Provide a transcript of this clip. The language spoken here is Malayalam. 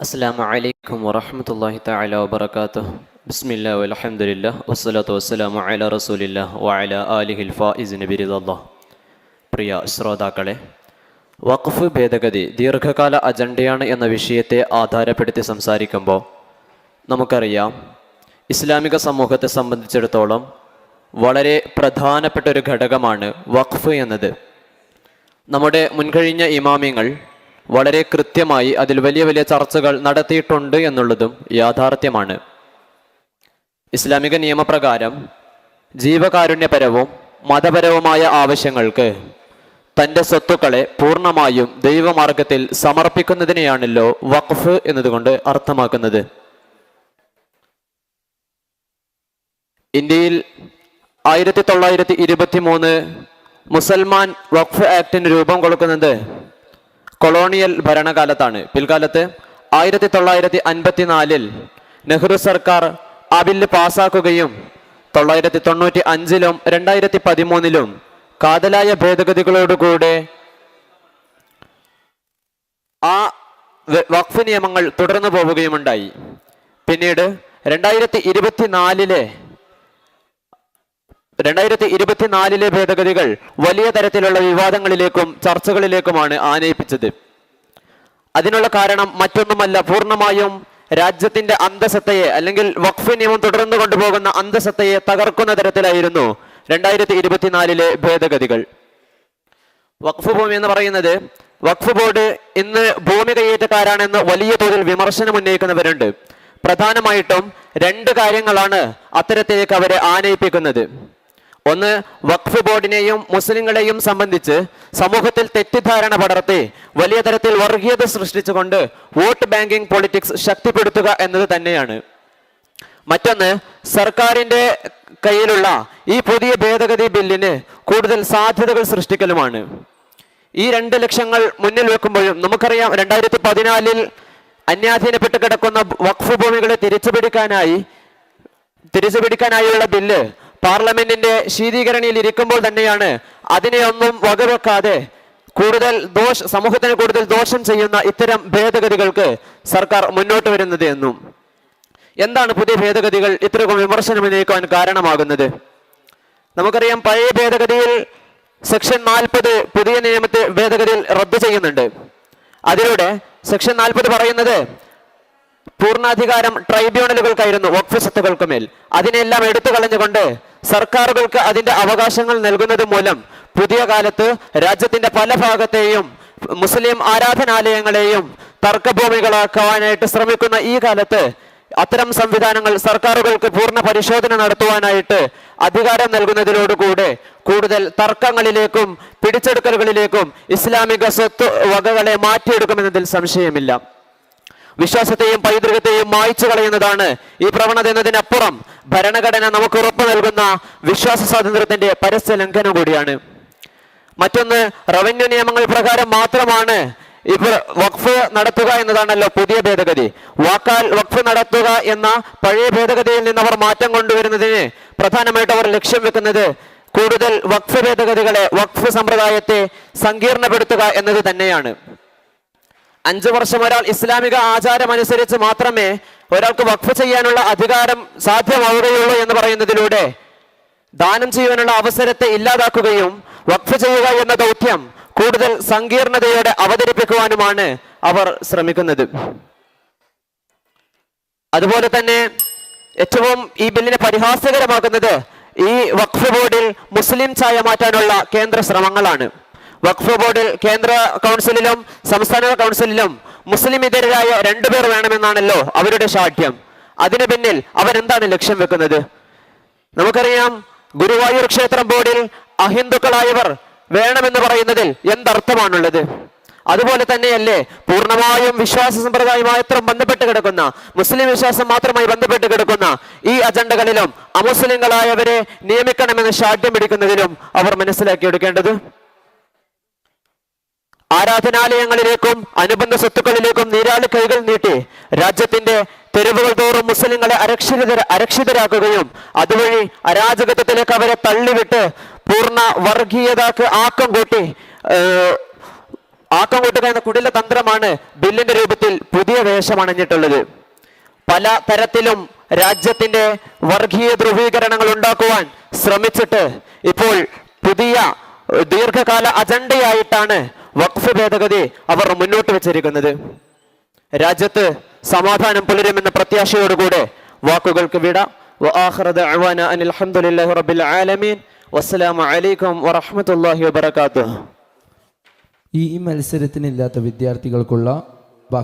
അസ്സലാമു അലൈക്കും വറഹ്മത്തുള്ളാഹി തആല വബറകാതുഹു. ബിസ്മില്ലാഹി വൽഹംദുലില്ലാഹി വസ്സലാത്തു വസ്സലാമു അലാ റസൂലില്ലാഹി വഅലാ ആലിഹിൽ ഫായിസിന ബിറിദല്ലാഹ്. പ്രിയ ശ്രോതാക്കളെ, വഖഫ് ഭേദഗതി ദീർഘകാല അജണ്ടയാണ് എന്ന വിഷയത്തെ ആധാരപ്പെടുത്തി സംസാരിക്കുമ്പോൾ നമുക്കറിയാം, ഇസ്ലാമിക സമൂഹത്തെ സംബന്ധിച്ചിടത്തോളം വളരെ പ്രധാനപ്പെട്ട ഒരു ഘടകമാണ് വഖഫ് എന്നത്. നമ്മുടെ മുൻകഴിഞ്ഞ ഇമാമിങ്ങൾ വളരെ കൃത്യമായി അതിൽ വലിയ വലിയ ചർച്ചകൾ നടത്തിയിട്ടുണ്ട് എന്നുള്ളതും യാഥാർത്ഥ്യമാണ്. ഇസ്ലാമിക നിയമപ്രകാരം ജീവകാരുണ്യപരവും മതപരവുമായ ആവശ്യങ്ങൾക്ക് തൻ്റെ സ്വത്തുക്കളെ പൂർണ്ണമായും ദൈവമാർഗത്തിൽ സമർപ്പിക്കുന്നതിനെയാണല്ലോ വഖഫ് എന്നതുകൊണ്ട് അർത്ഥമാക്കുന്നത്. ഇന്ത്യയിൽ 1923 മുസൽമാൻ വഖഫ് ആക്ടിന് രൂപം കൊടുക്കുന്നത് കൊളോണിയൽ ഭരണകാലത്താണ്. പിൽക്കാലത്ത് 1954 നെഹ്റു സർക്കാർ ആ ബില്ല് പാസാക്കുകയും 1995 2013 കാതലായ ഭേദഗതികളോടുകൂടെ ആ വഖഫ് നിയമങ്ങൾ തുടർന്നു പോവുകയുമുണ്ടായി. പിന്നീട് 2024 ഭേദഗതികൾ വലിയ തരത്തിലുള്ള വിവാദങ്ങളിലേക്കും ചർച്ചകളിലേക്കുമാണ് ആനയിപ്പിച്ചത്. അതിനുള്ള കാരണം മറ്റൊന്നുമല്ല, പൂർണ്ണമായും രാജ്യത്തിന്റെ അന്തസത്തയെ അല്ലെങ്കിൽ വഖഫ് നിയമം തുടർന്നു കൊണ്ടുപോകുന്ന അന്തസത്തയെ തകർക്കുന്ന തരത്തിലായിരുന്നു 2024 ഭേദഗതികൾ. വഖഫ് ഭൂമി എന്ന് പറയുന്നത്, വഖഫ് ബോർഡ് ഇന്ന് ഭൂമി കയ്യേറ്റക്കാരാണെന്ന് വലിയ തോതിൽ വിമർശനം ഉന്നയിക്കുന്നവരുണ്ട്. പ്രധാനമായിട്ടും 2 കാര്യങ്ങളാണ് അത്തരത്തിലേക്ക് അവരെ ആനയിപ്പിക്കുന്നത്. ഒന്ന്, വഖഫ് ബോർഡിനെയും മുസ്ലിങ്ങളെയും സംബന്ധിച്ച് സമൂഹത്തിൽ തെറ്റിദ്ധാരണ പടർത്തി വലിയ തരത്തിൽ വർഗീയത സൃഷ്ടിച്ചുകൊണ്ട് വോട്ട് ബാങ്കിങ് പൊളിറ്റിക്സ് ശക്തിപ്പെടുത്തുക എന്നത് തന്നെയാണ്. മറ്റൊന്ന്, സർക്കാരിന്റെ കയ്യിലുള്ള ഈ പുതിയ ഭേദഗതി ബില്ലിന് കൂടുതൽ സാധ്യതകൾ സൃഷ്ടിക്കലുമാണ്. ഈ 2 ലക്ഷ്യങ്ങൾ മുന്നിൽ വെക്കുമ്പോഴും നമുക്കറിയാം, 2014 അന്യാധീനപ്പെട്ട് കിടക്കുന്ന വഖഫ് ഭൂമികളെ തിരിച്ചുപിടിക്കാനായുള്ള ബില്ല് പാർലമെന്റിന്റെ ശീതീകരണിയിൽ ഇരിക്കുമ്പോൾ തന്നെയാണ് അതിനെയൊന്നും വകവെക്കാതെ സമൂഹത്തിന് കൂടുതൽ ദോഷം ചെയ്യുന്ന ഇത്തരം ഭേദഗതികൾക്ക് സർക്കാർ മുന്നോട്ട് വരുന്നത് എന്നും. എന്താണ് പുതിയ ഭേദഗതികൾ ഇത്രയും വിമർശനം ഉന്നയിക്കാൻ കാരണമാകുന്നത്? നമുക്കറിയാം, പഴയ ഭേദഗതിയിൽ സെക്ഷൻ 40 പുതിയ നിയമത്തെ ഭേദഗതിയിൽ റദ്ദു ചെയ്യുന്നുണ്ട്. അതിലൂടെ സെക്ഷൻ 40 പറയുന്നത് പൂർണ്ണാധികാരം ട്രൈബ്യൂണലുകൾക്കായിരുന്നു വഖഫ് സ്വത്തുക്കൾക്ക് മേൽ. അതിനെല്ലാം എടുത്തു കളഞ്ഞുകൊണ്ട് സർക്കാരുകൾക്ക് അതിന്റെ അവകാശങ്ങൾ നൽകുന്നത് മൂലം പുതിയ കാലത്ത് രാജ്യത്തിന്റെ പല ഭാഗത്തെയും മുസ്ലിം ആരാധനാലയങ്ങളെയും തർക്കഭൂമികളാക്കാനായിട്ട് ശ്രമിക്കുന്ന ഈ കാലത്ത് അത്തരം സംവിധാനങ്ങൾ സർക്കാരുകൾക്ക് പൂർണ്ണ പരിശോധന നടത്തുവാനായിട്ട് അധികാരം നൽകുന്നതിനോടുകൂടെ കൂടുതൽ തർക്കങ്ങളിലേക്കും പിടിച്ചെടുക്കലുകളിലേക്കും ഇസ്ലാമിക സ്വത്ത് വകകളെ മാറ്റിയെടുക്കുമെന്നതിൽ സംശയമില്ല. വിശ്വാസത്തെയും പൈതൃകത്തെയും മായ്ച്ചു കളയുന്നതാണ് ഈ പ്രവണത എന്നതിനപ്പുറം ഭരണഘടന നമുക്ക് ഉറപ്പ് നൽകുന്ന വിശ്വാസ സ്വാതന്ത്ര്യത്തിന്റെ പരസ്യ ലംഘനം കൂടിയാണ്. മറ്റൊന്ന്, റവന്യൂ നിയമങ്ങൾ പ്രകാരം മാത്രമാണ് വഖഫ് നടത്തുക എന്നതാണല്ലോ പുതിയ ഭേദഗതി. വാക്കാൽ വഖഫ് നടത്തുക എന്ന പഴയ ഭേദഗതിയിൽ നിന്ന് അവർ മാറ്റം കൊണ്ടുവരുന്നതിന് പ്രധാനമായിട്ട് അവർ ലക്ഷ്യം വെക്കുന്നത് കൂടുതൽ വഖഫ് ഭേദഗതികളെ, വഖഫ് സമ്പ്രദായത്തെ സങ്കീർണപ്പെടുത്തുക എന്നത് തന്നെയാണ്. 5 വർഷം ഒരാൾ ഇസ്ലാമിക ആചാരം അനുസരിച്ച് മാത്രമേ ഒരാൾക്ക് വഖഫ് ചെയ്യാനുള്ള അധികാരം സാധ്യമാവുകയുള്ളൂ എന്ന് പറയുന്നതിലൂടെ ദാനം ചെയ്യുവാനുള്ള അവസരത്തെ ഇല്ലാതാക്കുകയും വഖഫ് ചെയ്യുക എന്ന ദൗത്യം കൂടുതൽ സങ്കീർണതയോടെ അവതരിപ്പിക്കുവാനുമാണ് അവർ ശ്രമിക്കുന്നത്. അതുപോലെ തന്നെ ഏറ്റവും ഈ ബില്ലിനെ പരിഹാസ്യകരമാക്കുന്നത് ഈ വഖഫ് ബോർഡിൽ മുസ്ലിം ഛായ മാറ്റാനുള്ള കേന്ദ്ര ശ്രമങ്ങളാണ്. വഖഫ് ബോർഡിൽ കേന്ദ്ര കൗൺസിലിലും സംസ്ഥാന കൗൺസിലിലും മുസ്ലിം ഇതരരായ 2 പേർ വേണമെന്നാണല്ലോ അവരുടെ ശാഠ്യം. അതിനു പിന്നിൽ അവരെന്താണ് ലക്ഷ്യം വെക്കുന്നത്? നമുക്കറിയാം, ഗുരുവായൂർ ക്ഷേത്രം ബോർഡിൽ അഹിന്ദുക്കളായവർ വേണമെന്ന് പറയുന്നതിൽ എന്തർത്ഥമാണുള്ളത്? അതുപോലെ തന്നെയല്ലേ പൂർണ്ണമായും വിശ്വാസ സമ്പ്രദായം മാത്രം ബന്ധപ്പെട്ട് കിടക്കുന്ന, മുസ്ലിം വിശ്വാസം മാത്രമായി ബന്ധപ്പെട്ട് കിടക്കുന്ന ഈ അജണ്ടകളിലും അമുസ്ലിങ്ങളായവരെ നിയമിക്കണമെന്ന് ശാഠ്യം പിടിക്കുന്നതിലും അവർ മനസ്സിലാക്കിയെടുക്കേണ്ടത് ആരാധനാലയങ്ങളിലേക്കും അനുബന്ധ സ്വത്തുക്കളിലേക്കും നീരാളി കൈകൾ നീട്ടി രാജ്യത്തിന്റെ തെരുവുകൾ തോറും മുസ്ലിങ്ങളെ അരക്ഷിതരാക്കുകയും അതുവഴി അരാജകത്വത്തിലേക്ക് അവരെ തള്ളിവിട്ട് പൂർണ്ണ വർഗീയതക്ക് ആക്കം കൂട്ടി ആക്കം കൂട്ടുക എന്ന കുടില തന്ത്രമാണ് ബില്ലിന്റെ രൂപത്തിൽ പുതിയ വേഷം അണിഞ്ഞിട്ടുള്ളത്. പല തരത്തിലും രാജ്യത്തിന്റെ വർഗീയ ധ്രുവീകരണങ്ങൾ ഉണ്ടാക്കുവാൻ ശ്രമിച്ചിട്ട് ഇപ്പോൾ പുതിയ ദീർഘകാല അജണ്ടയായിട്ടാണ് വഖഫ് ഭേദഗതി അവർ മുന്നോട്ട് വെച്ചിരിക്കുന്നത്. രാജ്യത്ത് സമാധാനം പുലരുമെന്ന പ്രത്യാശയോടുകൂടെ വാക്കുകൾക്ക് വിട. വആഖിറു ദഅ്വാനാ അനിൽ ഹംദുലില്ലാഹി റബ്ബിൽ ആലമീൻ. വസ്സലാമു അലൈക്കും വറഹ്മത്തുള്ളാഹി വബറകാതുഹു. ഈ മത്സരത്തിനില്ലാത്ത വിദ്യാർത്ഥികൾക്കുള്ള